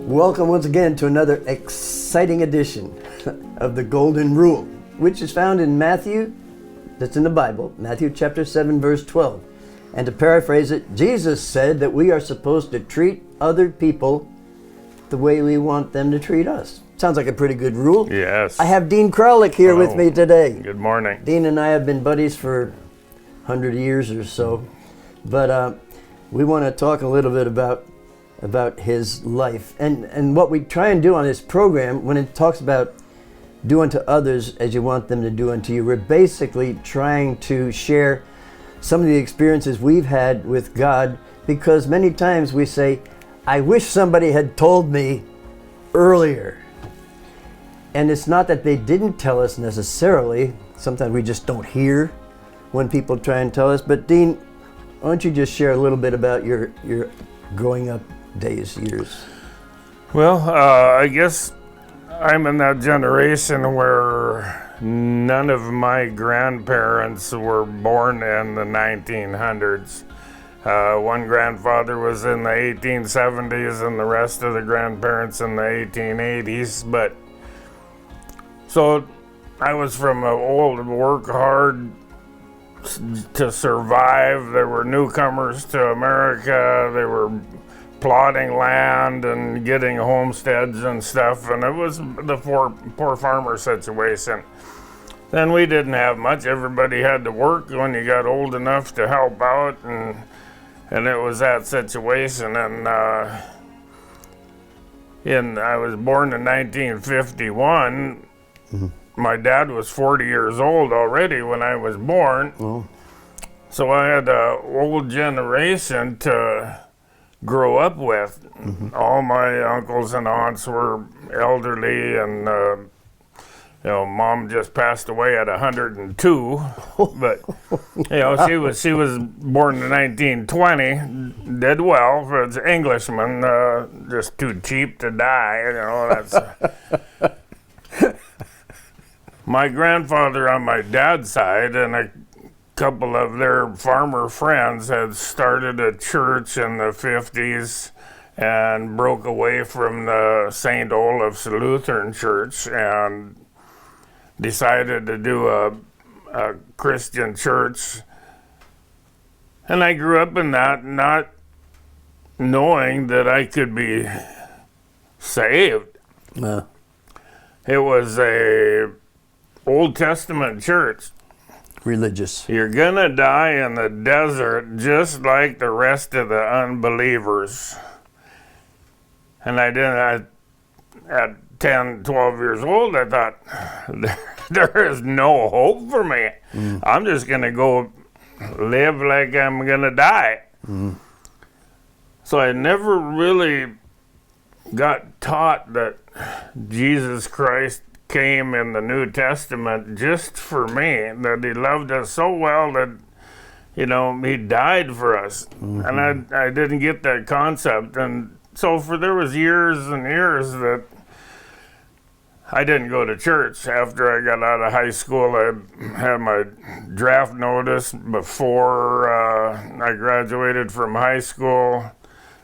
Welcome once again to another exciting edition of the Golden Rule, which is found in Matthew, that's in the Bible, Matthew chapter 7, verse 12. And to paraphrase it, Jesus said that we are supposed to treat other people the way we want them to treat us. Sounds like a pretty good rule. Yes. I have Dean Kroulik here with me today. Good morning. Dean and I have been buddies for 100 years or so, but we want to talk a little bit about his life. And what we try and do on this program, when it talks about do unto others as you want them to do unto you, we're basically trying to share some of the experiences we've had with God, because many times we say, I wish somebody had told me earlier. And it's not that they didn't tell us necessarily. Sometimes we just don't hear when people try and tell us. But Dean, why don't you just share a little bit about your growing up days, years? Well, I guess I'm in that generation where none of my grandparents were born in the 1900s. One grandfather was in the 1870s and the rest of the grandparents in the 1880s. But so I was from an old work hard to survive. There were newcomers to America. They were plotting land and getting homesteads and stuff, and it was the poor farmer situation. Then we didn't have much. Everybody had to work when you got old enough to help out, and it was that situation. And I was born in 1951. Mm-hmm. My dad was 40 years old already when I was born. Oh. So I had an old generation to grow up with. Mm-hmm. All my uncles and aunts were elderly, and Mom just passed away at 102. But she was born in 1920, did well for an Englishman, just too cheap to die. That's. My grandfather on my dad's side and a couple of their farmer friends had started a church in the 50s and broke away from the St. Olaf's Lutheran Church and decided to do a Christian church. And I grew up in that, not knowing that I could be saved. It was a Old Testament church. Religious. You're gonna die in the desert just like the rest of the unbelievers. And at 10, 12 years old, I thought, there is no hope for me. Mm. I'm just gonna go live like I'm gonna die. Mm. So I never really got taught that Jesus Christ came in the New Testament just for me, that he loved us so well that, he died for us. Mm-hmm. And I didn't get that concept. And so there was years and years that I didn't go to church. After I got out of high school, I had my draft notice before I graduated from high school.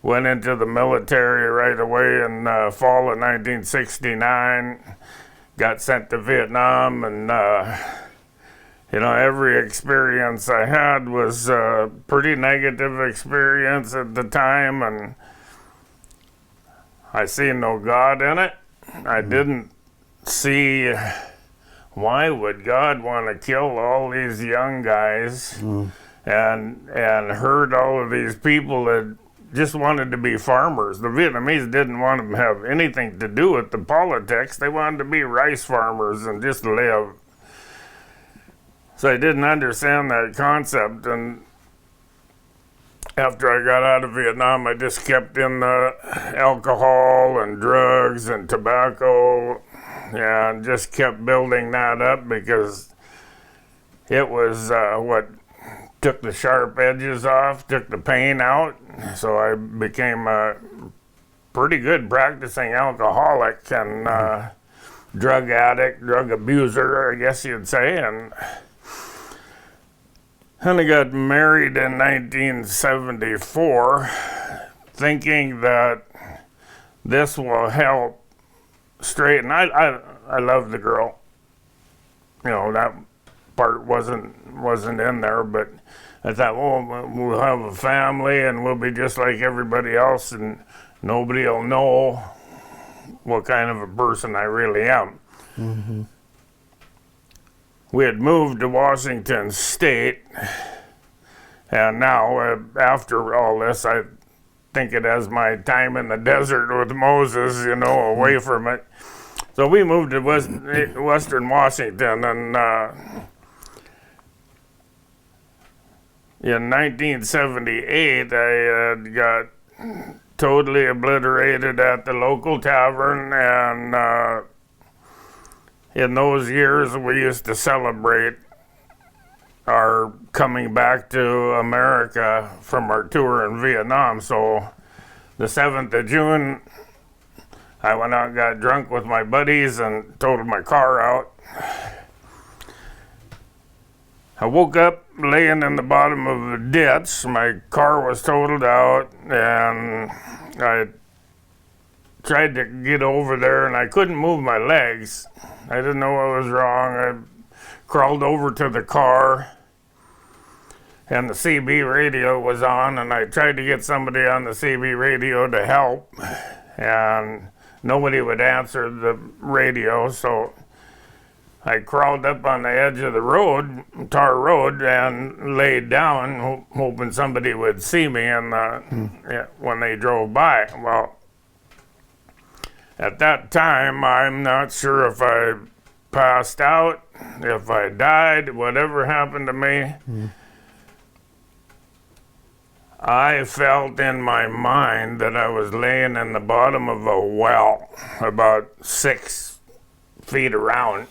Went into the military right away in fall of 1969. Got sent to Vietnam, and every experience I had was a pretty negative experience at the time, and I seen no God in it. I didn't see why would God want to kill all these young guys and hurt all of these people that just wanted to be farmers. The Vietnamese didn't want to have anything to do with the politics. They wanted to be rice farmers and just live. So I didn't understand that concept. And after I got out of Vietnam, I just kept in the alcohol and drugs and tobacco, and just kept building that up because it was what took the sharp edges off, took the pain out. So I became a pretty good practicing alcoholic and drug addict, drug abuser, I guess you'd say. And I got married in 1974, thinking that this will help straighten. I love the girl. You know, that part wasn't in there, but I thought, well, we'll have a family and we'll be just like everybody else, and nobody will know what kind of a person I really am. Mm-hmm. We had moved to Washington State, and now, after all this, I think it as my time in the desert with Moses, you know, away from it. So we moved to Western Washington, and in 1978, I got totally obliterated at the local tavern, and in those years, we used to celebrate our coming back to America from our tour in Vietnam. So the 7th of June, I went out and got drunk with my buddies and totaled my car out. I woke up laying in the bottom of a ditch. My car was totaled out, and I tried to get over there, and I couldn't move my legs. I didn't know what was wrong. I crawled over to the car, and the CB radio was on, and I tried to get somebody on the CB radio to help, and nobody would answer the radio, so I crawled up on the edge of the road, tar road, and laid down, hoping somebody would see me when they drove by. Well, at that time, I'm not sure if I passed out, if I died, whatever happened to me. I felt in my mind that I was laying in the bottom of a well, about 6 feet around.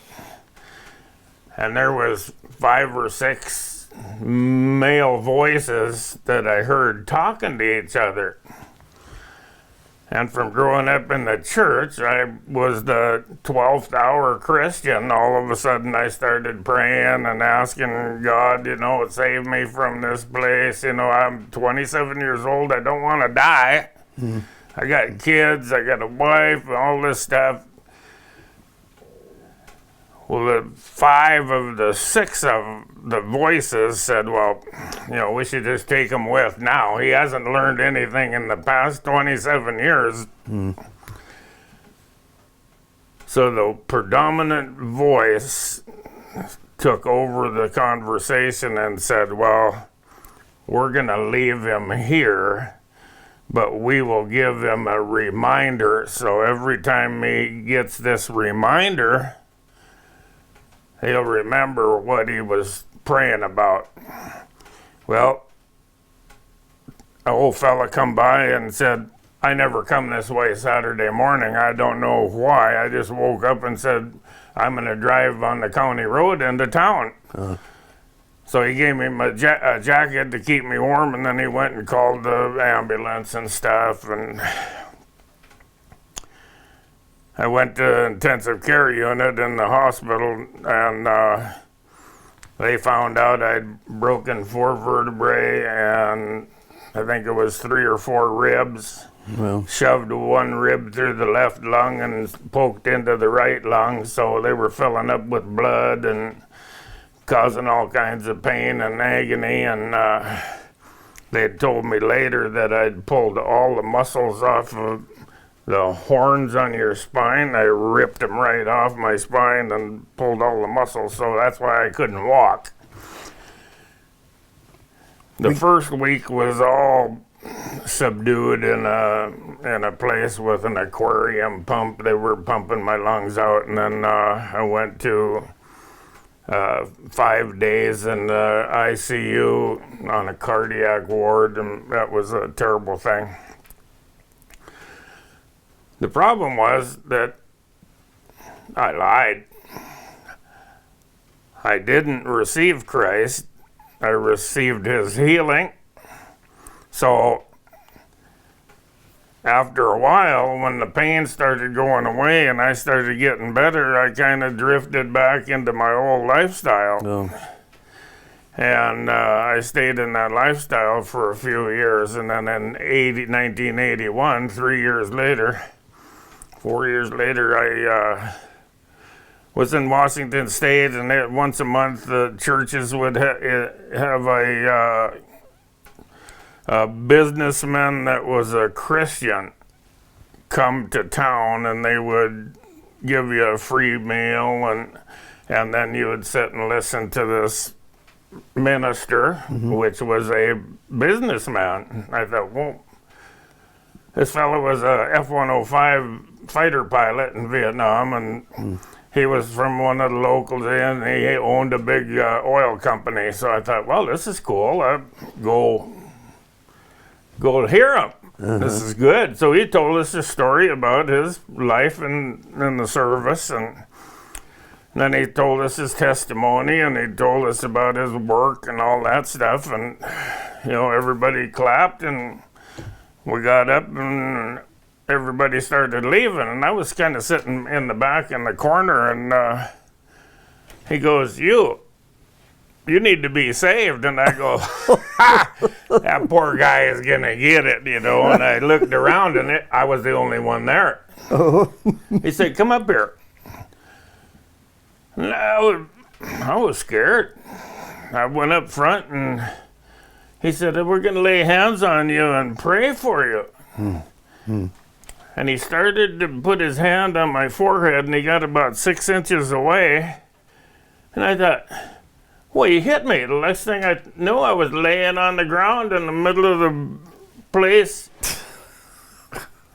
And there was 5 or 6 male voices that I heard talking to each other. And from growing up in the church, I was the 12th hour Christian. All of a sudden I started praying and asking God, you know, save me from this place. You know, I'm 27 years old. I don't want to die. Mm-hmm. I got kids. I got a wife, all this stuff. Well, 5 of the 6 of the voices said, well, you know, we should just take him with now. He hasn't learned anything in the past 27 years. Mm. So the predominant voice took over the conversation and said, well, we're going to leave him here, but we will give him a reminder. So every time he gets this reminder, he'll remember what he was praying about. Well, an old fella come by and said, I never come this way Saturday morning. I don't know why. I just woke up and said, I'm going to drive on the county road into town. So he gave me a jacket to keep me warm, and then he went and called the ambulance and stuff. And I went to intensive care unit in the hospital, and they found out I'd broken 4 vertebrae, and I think it was 3 or 4 ribs. Well, shoved 1 rib through the left lung and poked into the right lung, so they were filling up with blood and causing all kinds of pain and agony. And they had told me later that I'd pulled all the muscles off of the horns on your spine. I ripped them right off my spine and pulled all the muscles, so that's why I couldn't walk. The first week was all subdued in a place with an aquarium pump. They were pumping my lungs out, and then I went to 5 days in the ICU on a cardiac ward, and that was a terrible thing. The problem was that I lied. I didn't receive Christ. I received his healing. So after a while, when the pain started going away and I started getting better, I kind of drifted back into my old lifestyle. Oh. And I stayed in that lifestyle for a few years. And then in 1981, 3 years later, 4 years later, I was in Washington State, and once a month the churches would have a businessman that was a Christian come to town, and they would give you a free meal, and then you would sit and listen to this minister, which was a businessman. I thought, well, this fellow was a F-105 fighter pilot in Vietnam, and he was from one of the locals, and he owned a big oil company. So I thought, well, this is cool. I'll go hear him. This is good. So he told us a story about his life in the service, and then he told us his testimony, and he told us about his work and all that stuff. And, everybody clapped, and we got up, and everybody started leaving. And I was kind of sitting in the back in the corner, and he goes, you need to be saved. And I go, that poor guy is going to get it, And I looked around, and I was the only one there. He said, come up here. And I was scared. I went up front, and he said, we're going to lay hands on you and pray for you. And he started to put his hand on my forehead, and he got about 6 inches away. And I thought, well, he hit me. The next thing I knew, I was laying on the ground in the middle of the place.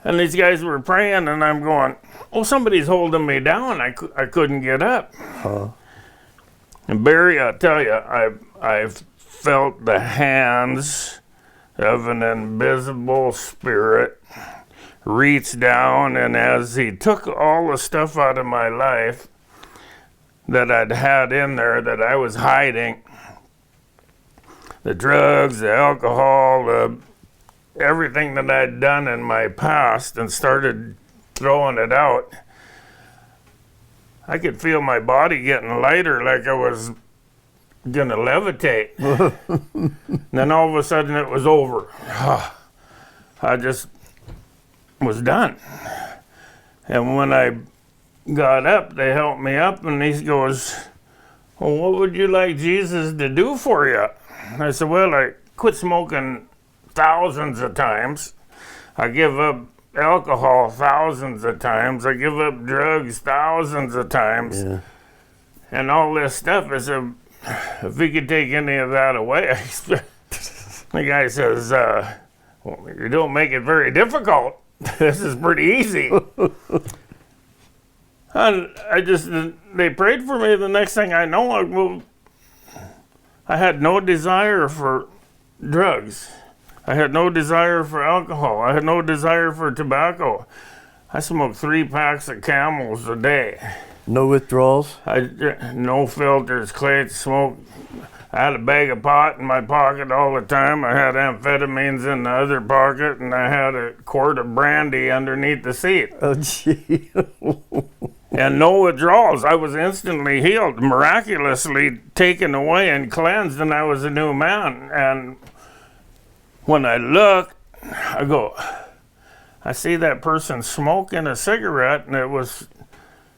And these guys were praying, and I'm going, oh, somebody's holding me down. I couldn't get up. And Barry, I'll tell you, I've felt the hands of an invisible spirit reach down, and as he took all the stuff out of my life that I'd had in there that I was hiding, the drugs, the alcohol, everything that I'd done in my past, and started throwing it out, I could feel my body getting lighter, like I was gonna levitate. Then all of a sudden it was over. I just was done. And when I got up, they helped me up, and he goes, well, what would you like Jesus to do for you? I said, well, I quit smoking thousands of times. I give up alcohol thousands of times. I give up drugs thousands of times. Yeah. And all this stuff. I said, if he could take any of that away, the guy says, well, you don't make it very difficult. This is pretty easy. And they prayed for me. The next thing I know, I had no desire for drugs. I had no desire for alcohol. I had no desire for tobacco. I smoked 3 packs of Camels a day. No withdrawals? No filters, clay smoke. I had a bag of pot in my pocket all the time. I had amphetamines in the other pocket, and I had a quart of brandy underneath the seat. Oh, gee. And no withdrawals. I was instantly healed, miraculously taken away and cleansed, and I was a new man. And when I looked, I see that person smoking a cigarette, and it was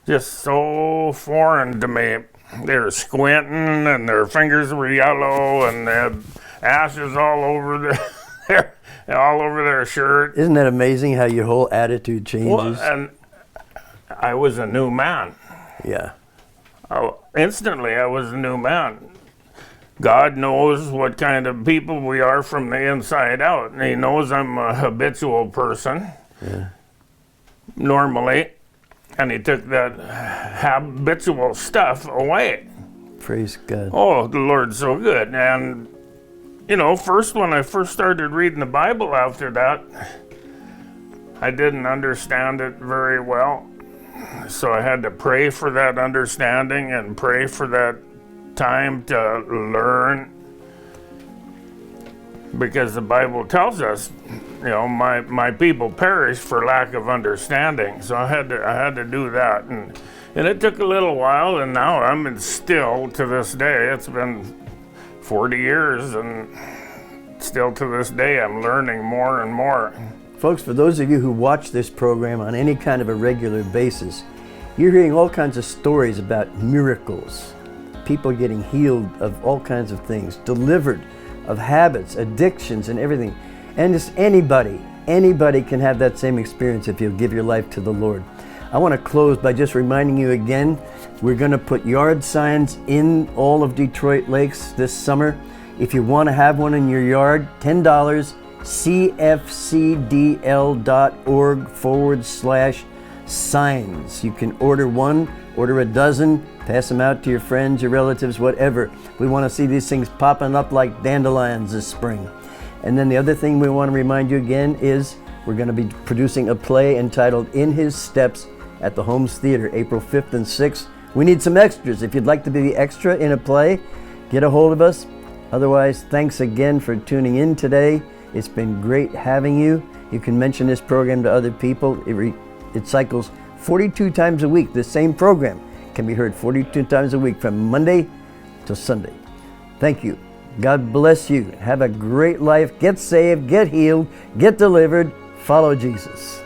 just so foreign to me. They were squinting, and their fingers were yellow, and they had ashes all over their shirt. Isn't that amazing how your whole attitude changes? Well, and I was a new man. Yeah. Instantly, I was a new man. God knows what kind of people we are from the inside out. And he knows I'm a habitual person, normally. And he took that habitual stuff away. Praise God. Oh, the Lord's so good. And, when I first started reading the Bible after that, I didn't understand it very well. So I had to pray for that understanding and pray for that time to learn, because the Bible tells us, my people perish for lack of understanding. So I had to do that, and it took a little while, and now I'm still to this day. It's been 40 years, and still to this day I'm learning more and more. Folks, for those of you who watch this program on any kind of a regular basis, you're hearing all kinds of stories about miracles, people getting healed of all kinds of things, delivered of habits, addictions, and everything. And just anybody can have that same experience if you'll give your life to the Lord. I want to close by just reminding you again, we're going to put yard signs in all of Detroit Lakes this summer. If you want to have one in your yard, $10, cfcdl.org/signs. You can order one, order a dozen, pass them out to your friends, your relatives, whatever. We want to see these things popping up like dandelions this spring. And then the other thing we want to remind you again is we're going to be producing a play entitled In His Steps at the Holmes Theater, April 5th and 6th. We need some extras. If you'd like to be the extra in a play, get a hold of us. Otherwise, thanks again for tuning in today. It's been great having you. You can mention this program to other people. It cycles 42 times a week. The same program can be heard 42 times a week from Monday to Sunday. Thank you. God bless you. Have a great life. Get saved, get healed, get delivered. Follow Jesus.